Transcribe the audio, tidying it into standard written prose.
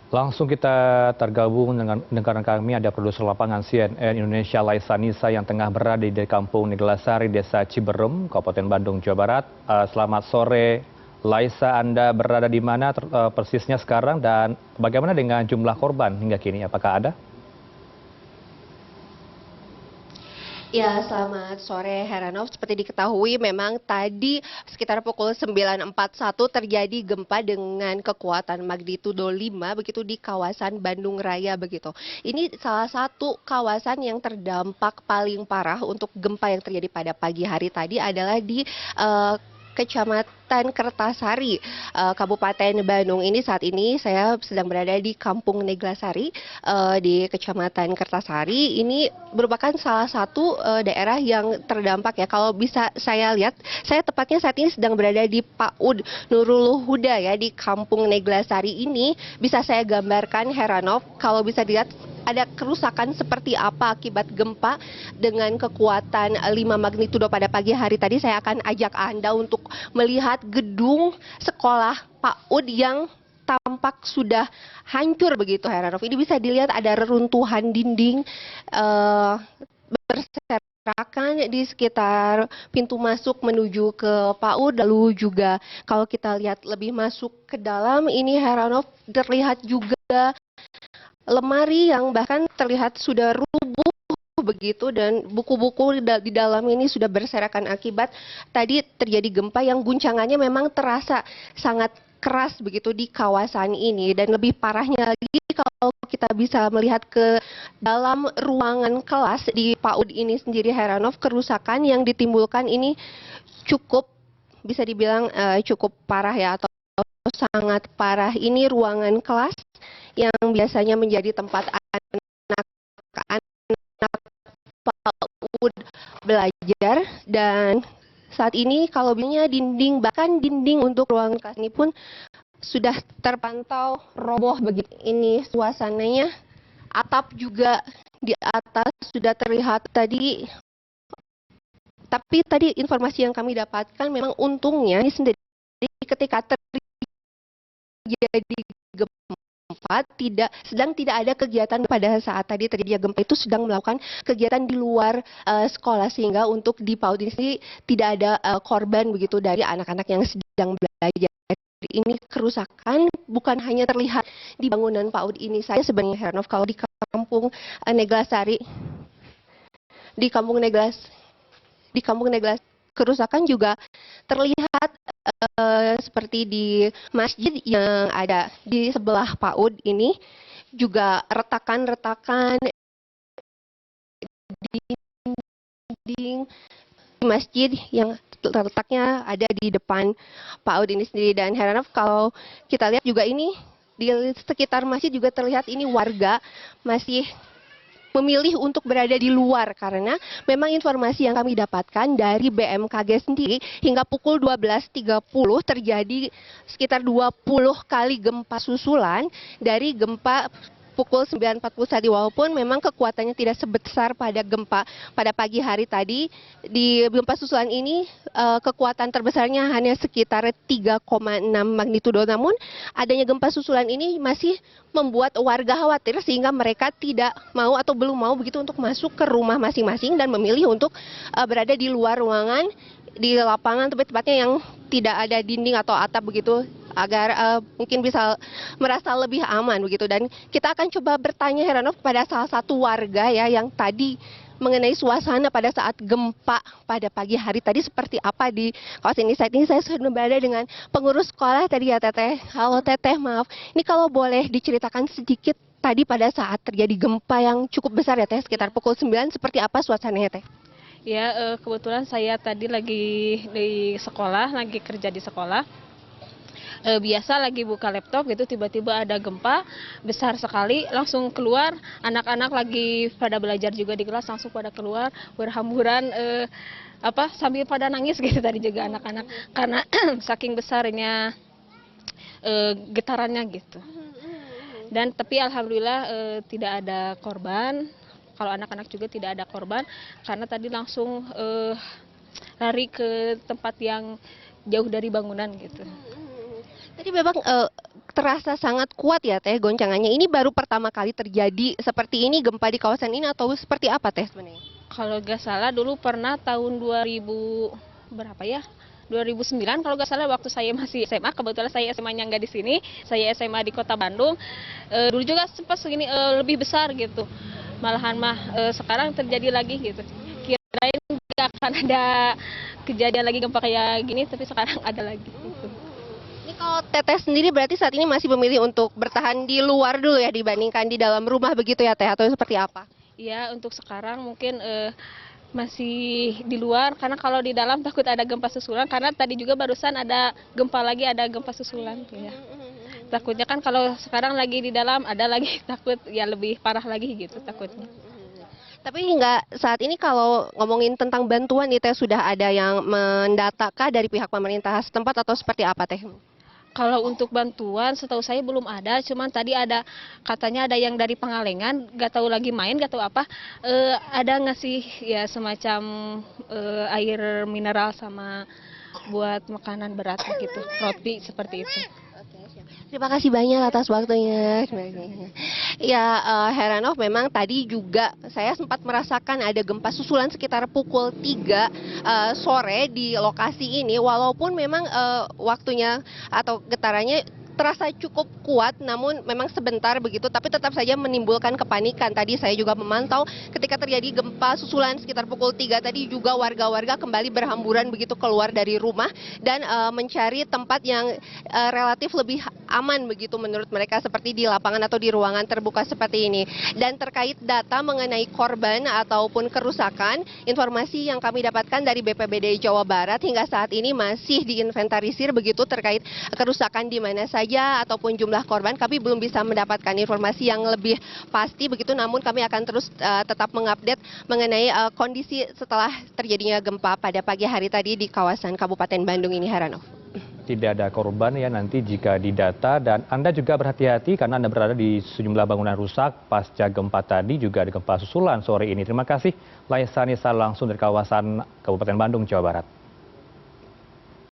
Langsung kita tergabung dengan kami ada produser lapangan CNN Indonesia Laisa Nisa yang tengah berada di Kampung Neglasari, Desa Ciberem, Kabupaten Bandung, Jawa Barat. Selamat sore, Laisa. Anda berada di mana persisnya sekarang dan bagaimana dengan jumlah korban hingga kini? Apakah ada? Ya, selamat sore Heranov. Seperti diketahui memang tadi sekitar pukul 9.41 terjadi gempa dengan kekuatan magnitudo 5 begitu di kawasan Bandung Raya begitu. Ini salah satu kawasan yang terdampak paling parah untuk gempa yang terjadi pada pagi hari tadi adalah di Kecamatan Kertasari, Kabupaten Bandung. Ini saat ini saya sedang berada di Kampung Neglasari di Kecamatan Kertasari. Ini merupakan salah satu daerah yang terdampak ya. Kalau bisa saya lihat, saya tepatnya saat ini sedang berada di PAUD Nurul Huda ya di Kampung Neglasari ini. Bisa saya gambarkan Heranov, kalau bisa dilihat ada kerusakan seperti apa akibat gempa dengan kekuatan 5 magnitudo pada pagi hari tadi. Saya akan ajak Anda untuk melihat gedung sekolah PAUD yang tampak sudah hancur begitu Heranov. Ini bisa dilihat ada reruntuhan dinding berserakan di sekitar pintu masuk menuju ke PAUD. Lalu juga kalau kita lihat lebih masuk ke dalam ini Heranov, terlihat juga lemari yang bahkan terlihat sudah rubuh begitu, dan buku-buku di dalam ini sudah berserakan akibat tadi terjadi gempa yang guncangannya memang terasa sangat keras begitu di kawasan ini. Dan lebih parahnya lagi kalau kita bisa melihat ke dalam ruangan kelas di PAUD ini sendiri Heranov, kerusakan yang ditimbulkan ini cukup bisa dibilang cukup parah ya, atau sangat parah. Ini ruangan kelas yang biasanya menjadi tempat anak-anak PAUD belajar, dan saat ini kalau bilangnya dinding, bahkan dinding untuk ruangan kelas ini pun sudah terpantau roboh begitu. Ini suasananya, atap juga di atas sudah terlihat tadi. Tapi tadi informasi yang kami dapatkan memang untungnya ini sendiri ketika terjadi gempa tidak ada kegiatan pada saat tadi terjadi gempa itu sedang melakukan kegiatan di luar sekolah, sehingga untuk di PAUD ini tidak ada korban begitu dari anak-anak yang sedang belajar. Ini kerusakan bukan hanya terlihat di bangunan PAUD ini saja sebenarnya Heranov. Kalau di Kampung Neglasari, di Kampung Neglas kerusakan juga terlihat seperti di masjid yang ada di sebelah PAUD ini, juga retakan-retakan dinding masjid yang letaknya ada di depan PAUD ini sendiri. Dan Heranov, kalau kita lihat juga ini di sekitar masjid juga terlihat ini warga masih memilih untuk berada di luar, karena memang informasi yang kami dapatkan dari BMKG sendiri hingga pukul 12.30 terjadi sekitar 20 kali gempa susulan dari gempa pukul 9.40 tadi, walaupun memang kekuatannya tidak sebesar pada gempa pada pagi hari tadi. Di gempa susulan ini kekuatan terbesarnya hanya sekitar 3,6 magnitudo, namun adanya gempa susulan ini masih membuat warga khawatir sehingga mereka tidak mau atau belum mau begitu untuk masuk ke rumah masing-masing dan memilih untuk berada di luar ruangan, di lapangan tepatnya yang tidak ada dinding atau atap begitu, agar mungkin bisa merasa lebih aman begitu. Dan kita akan coba bertanya Heranov kepada salah satu warga ya yang tadi mengenai suasana pada saat gempa pada pagi hari tadi seperti apa di kawasan ini. Saat ini saya sudah berada dengan pengurus sekolah tadi ya, Teteh. Halo Teteh, maaf. Ini kalau boleh diceritakan sedikit tadi pada saat terjadi gempa yang cukup besar ya Teh, sekitar pukul 9, seperti apa suasananya Teh? Ya, kebetulan saya tadi lagi di sekolah, lagi kerja di sekolah. Biasa lagi buka laptop gitu, tiba-tiba ada gempa besar sekali, langsung keluar. Anak-anak lagi pada belajar juga di kelas, langsung pada keluar berhamburan sambil pada nangis gitu tadi juga anak-anak, karena saking besarnya getarannya gitu. Dan tapi alhamdulillah tidak ada korban. Kalau anak-anak juga tidak ada korban, karena tadi langsung lari ke tempat yang jauh dari bangunan gitu. Tadi memang terasa sangat kuat ya Teh goncangannya. Ini baru pertama kali terjadi seperti ini gempa di kawasan ini atau seperti apa Teh sebenarnya? Kalau nggak salah dulu pernah tahun 2000 berapa ya? 2009 kalau nggak salah waktu saya masih SMA, kebetulan saya SMA-nya nggak di sini, saya SMA di Kota Bandung. Dulu juga sempat segini lebih besar gitu. Malahan sekarang terjadi lagi gitu. Kirain nggak akan ada kejadian lagi gempa kayak gini, tapi sekarang ada lagi gitu. Ini kalau Teteh sendiri berarti saat ini masih memilih untuk bertahan di luar dulu ya dibandingkan di dalam rumah begitu ya Teh atau seperti apa? Ya, untuk sekarang mungkin masih di luar karena kalau di dalam takut ada gempa susulan karena tadi juga barusan ada gempa lagi, ada gempa susulan tuh ya. Takutnya kan kalau sekarang lagi di dalam ada lagi takut ya lebih parah lagi gitu takutnya. Tapi hingga saat ini kalau ngomongin tentang bantuan nih Teh sudah ada yang mendatakah dari pihak pemerintah setempat atau seperti apa Teh? Kalau untuk bantuan setahu saya belum ada, cuman tadi ada katanya ada yang dari Pangalengan, nggak tahu lagi main, nggak tahu apa, ada ngasih ya semacam air mineral sama buat makanan berat gitu, roti seperti itu. Terima kasih banyak atas waktunya. Ya, Heranov memang tadi juga saya sempat merasakan ada gempa susulan sekitar pukul 3 sore di lokasi ini. Walaupun memang waktunya atau getarannya terasa cukup kuat, namun memang sebentar begitu, tapi tetap saja menimbulkan kepanikan. Tadi saya juga memantau ketika terjadi gempa susulan sekitar pukul 3 tadi juga warga-warga kembali berhamburan begitu keluar dari rumah dan mencari tempat yang relatif lebih aman begitu menurut mereka seperti di lapangan atau di ruangan terbuka seperti ini. Dan terkait data mengenai korban ataupun kerusakan, informasi yang kami dapatkan dari BPBD Jawa Barat hingga saat ini masih diinventarisir begitu terkait kerusakan di mana saja ataupun jumlah korban. Kami belum bisa mendapatkan informasi yang lebih pasti begitu, namun kami akan terus tetap mengupdate mengenai kondisi setelah terjadinya gempa pada pagi hari tadi di kawasan Kabupaten Bandung ini, Heranov. Tidak ada korban ya nanti jika didata, dan Anda juga berhati-hati karena Anda berada di sejumlah bangunan rusak pasca gempa tadi, juga ada gempa susulan sore ini. Terima kasih Laisa Nisa langsung dari kawasan Kabupaten Bandung, Jawa Barat.